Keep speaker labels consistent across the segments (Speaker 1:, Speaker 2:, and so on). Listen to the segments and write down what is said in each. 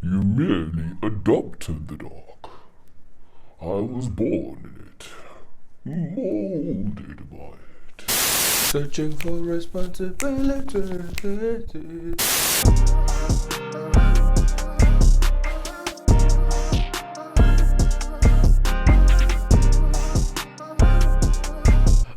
Speaker 1: You merely adopted the dog. I was born in it, molded by it.
Speaker 2: Searching for responsibility.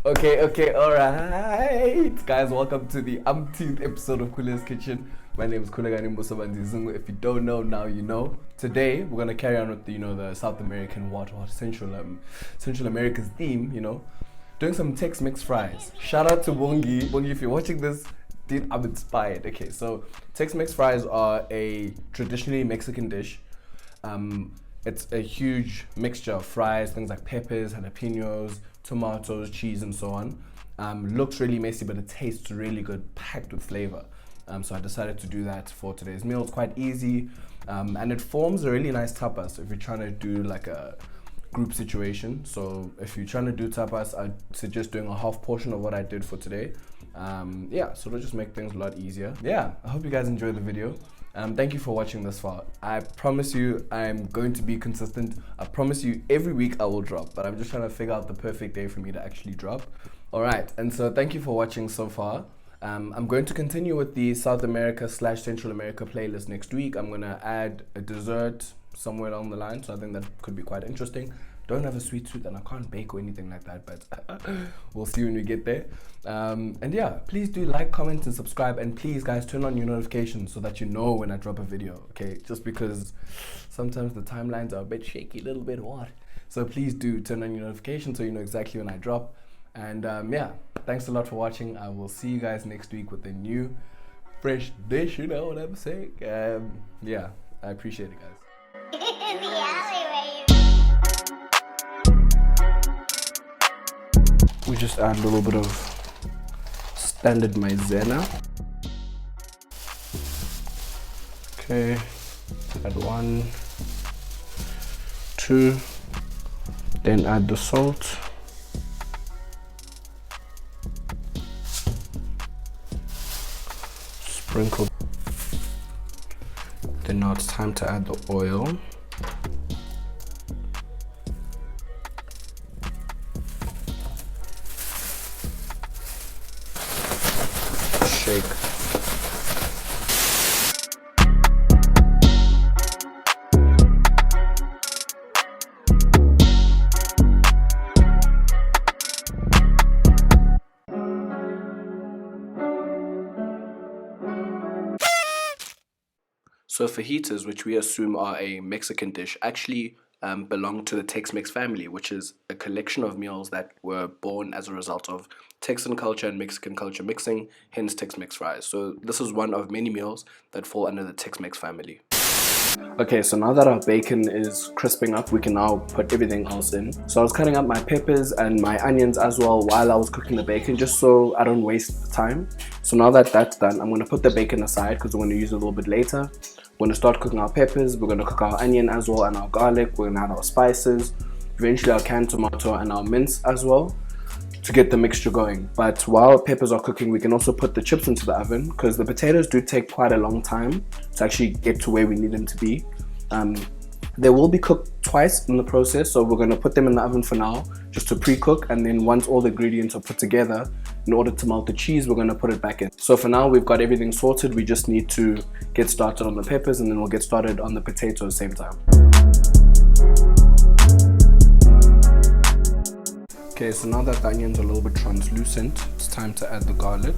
Speaker 2: Okay, alright. Guys, welcome to the umpteenth episode of Kule's Kitchen. My name is Kulegani Musabanzi. If you don't know, now you know. Today, we're gonna carry on with the South American Central America's theme, doing some Tex-Mex fries. Shout out to Bongi. Bongi, if you're watching this, dude, I'm inspired. Okay, so Tex-Mex fries are a traditionally Mexican dish. It's a huge mixture of fries, things like peppers, jalapeños, tomatoes, cheese, and so on. Looks really messy, but it tastes really good, packed with flavor. So I decided to do that for today's meal. It's quite easy, and it forms a really nice tapas if you're trying to do like a group situation. So if you're trying to do tapas, I'd suggest doing a half portion of what I did for today. So it'll just make things a lot easier. Yeah, I hope you guys enjoyed the video. Thank you for watching this far. I promise you I'm going to be consistent. I promise you every week I will drop, but I'm just trying to figure out the perfect day for me to actually drop. Alright, and so thank you for watching so far. I'm going to continue with the South America / Central America playlist next week. I'm going to add a dessert somewhere along the line, so I think that could be quite interesting. Don't have a sweet tooth and I can't bake or anything like that, but we'll see when we get there. And yeah, please do like, comment, and subscribe, and please guys turn on your notifications so that you know when I drop a video, okay? Just because sometimes the timelines are a bit shaky, a little bit what. So please do turn on your notifications so you know exactly when I drop. And yeah, thanks a lot for watching. I will see you guys next week with a new fresh dish, you know what I'm saying? Yeah, I appreciate it, guys.
Speaker 3: In the alleyway.
Speaker 2: We just add a little bit of standard maizena. Okay, add 1, 2, then add the salt. Sprinkle. Then now it's time to add the oil. Shake. So fajitas, which we assume are a Mexican dish, actually belong to the Tex-Mex family, which is a collection of meals that were born as a result of Texan culture and Mexican culture mixing, hence Tex-Mex fries. So this is one of many meals that fall under the Tex-Mex family. Okay, so now that our bacon is crisping up, we can now put everything else in. So I was cutting up my peppers and my onions as well while I was cooking the bacon, just so I don't waste time. So now that that's done, I'm going to put the bacon aside because we're going to use it a little bit later. We're going to start cooking our peppers, we're going to cook our onion as well and our garlic, we're going to add our spices, eventually our canned tomato and our mince as well to get the mixture going. But while peppers are cooking, we can also put the chips into the oven because the potatoes do take quite a long time to actually get to where we need them to be. They will be cooked twice in the process, so we're going to put them in the oven for now just to pre-cook, and then once all the ingredients are put together, in order to melt the cheese, we're going to put it back in. So for now we've got everything sorted, we just need to get started on the peppers and then we'll get started on the potato at the same time. Okay, so now that the onions are a little bit translucent, it's time to add the garlic.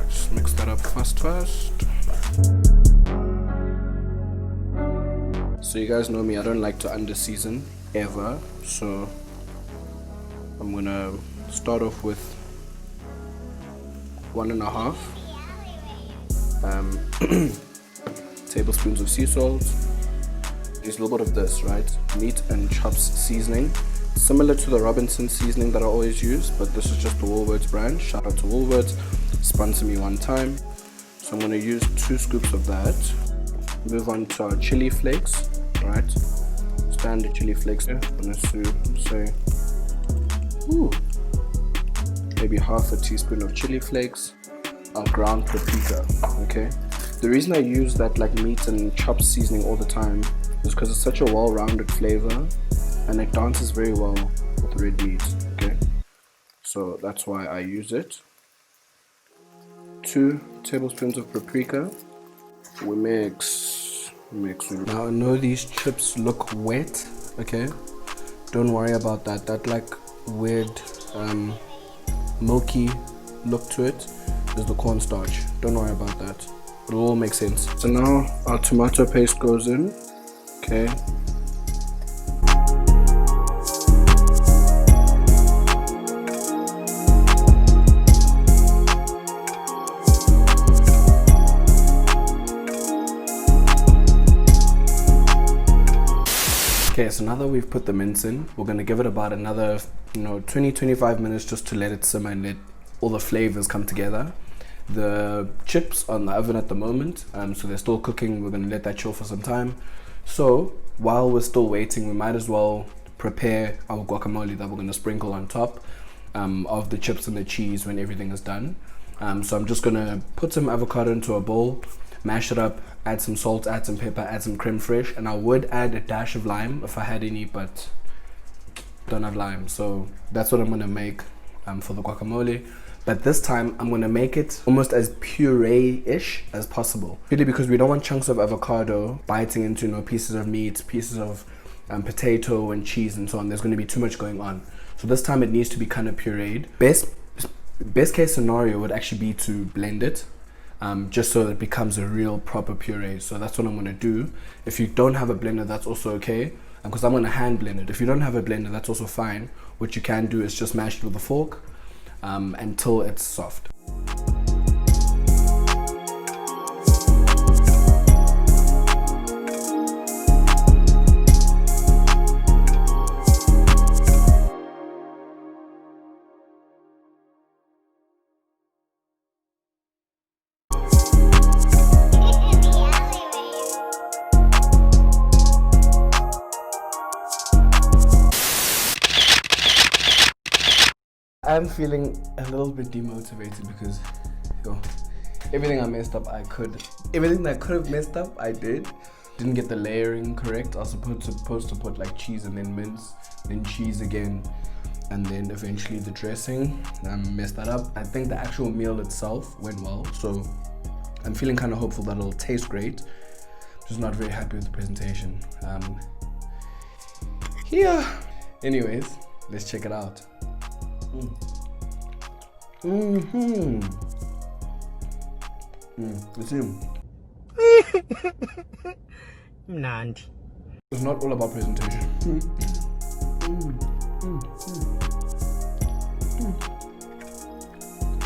Speaker 2: Just mix that up fast. So you guys know me, I don't like to under season ever, so I'm gonna start off with 1.5 tablespoons of sea salt. Use a little bit of this, right? Meat and chops seasoning, similar to the Robinson seasoning that I always use, but this is just the Woolworths brand. Shout out to Woolworths, sponsor me one time. So I'm going to use 2 scoops of that. Move on to our chili flakes, right? Standard chili flakes. I'm going to say, maybe half a teaspoon of chili flakes.
Speaker 3: ground paprika. Okay, the reason I use that like meat and chop seasoning all the time is because it's such a well-rounded flavor and it dances very well with red meat. Okay, so that's why I use it. 2 tablespoons of paprika. We mix. Now I know these chips look wet. Okay, don't worry about that. That like weird milky look to it is the cornstarch. Don't worry about that. It'll all make sense. So now our tomato paste goes in. Okay. Okay, so now that we've put the mince in, we're gonna give it about another 20-25 minutes just to let it simmer and let all the flavors come together. The chips are in the oven at the moment, so they're still cooking. We're gonna let that chill for some time. So while we're still waiting, we might as well prepare our guacamole that we're gonna sprinkle on top of the chips and the cheese when everything is done. So I'm just gonna put some avocado into a bowl, mash it up, add some salt, add some pepper, add some creme fraiche, and I would add a dash of lime if I had any, but don't have lime. So that's what I'm gonna make for the guacamole. But this time I'm gonna make it almost as puree-ish as possible. Really, because we don't want chunks of avocado biting into pieces of meat, pieces of potato and cheese and so on. There's gonna be too much going on. So this time it needs to be kind of pureed. Best case scenario would actually be to blend it. Just so that it becomes a real proper puree. So that's what I'm gonna do. If you don't have a blender, that's also okay, because I'm gonna hand blend it. If you don't have a blender, that's also fine. What you can do is just mash it with a fork until it's soft. I'm feeling a little bit demotivated because everything I messed up, everything that I could have messed up, I did. Didn't get the layering correct. I was supposed to put like cheese and then mince, then cheese again, and then eventually the dressing. I messed that up. I think the actual meal itself went well, so I'm feeling kind of hopeful that it'll taste great. Just not very happy with the presentation. Yeah. Anyways, let's check it out. It's not all about presentation.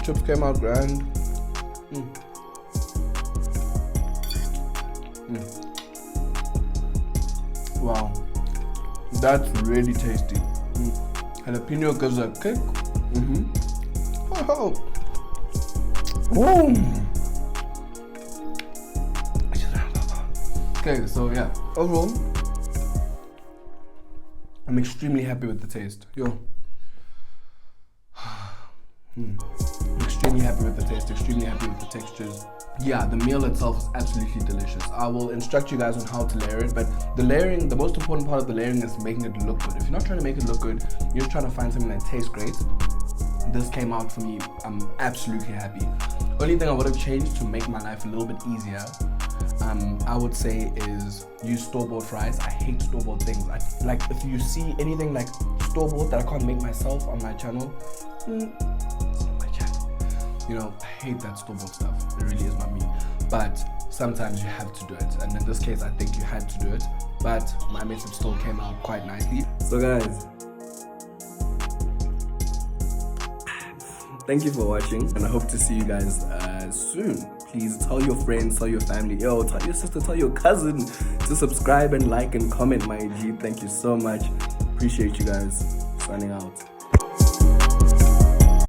Speaker 3: Chips came out grand. Wow, that's really tasty. Jalapeno gives a kick. Oh. Okay, so yeah, overall, I'm extremely happy with the taste. Extremely happy with the taste, extremely happy with the textures. Yeah, the meal itself is absolutely delicious. I will instruct you guys on how to layer it, but the layering, the most important part of the layering is making it look good. If you're not trying to make it look good, you're just trying to find something that tastes great. This came out for me, I'm absolutely happy. Only thing I would have changed to make my life a little bit easier, I would say, is use store-bought fries. I hate store-bought things. Like if you see anything like store-bought that I can't make myself on my channel, it's not my channel. I hate that store-bought stuff. It really is not me. But sometimes you have to do it, and in this case I think you had to do it, but my message still came out quite nicely. So guys, thank you for watching, and I hope to see you guys soon. Please tell your friends, tell your family, tell your sister, tell your cousin to subscribe and like and comment, my G. Thank you so much. Appreciate you guys. Signing out.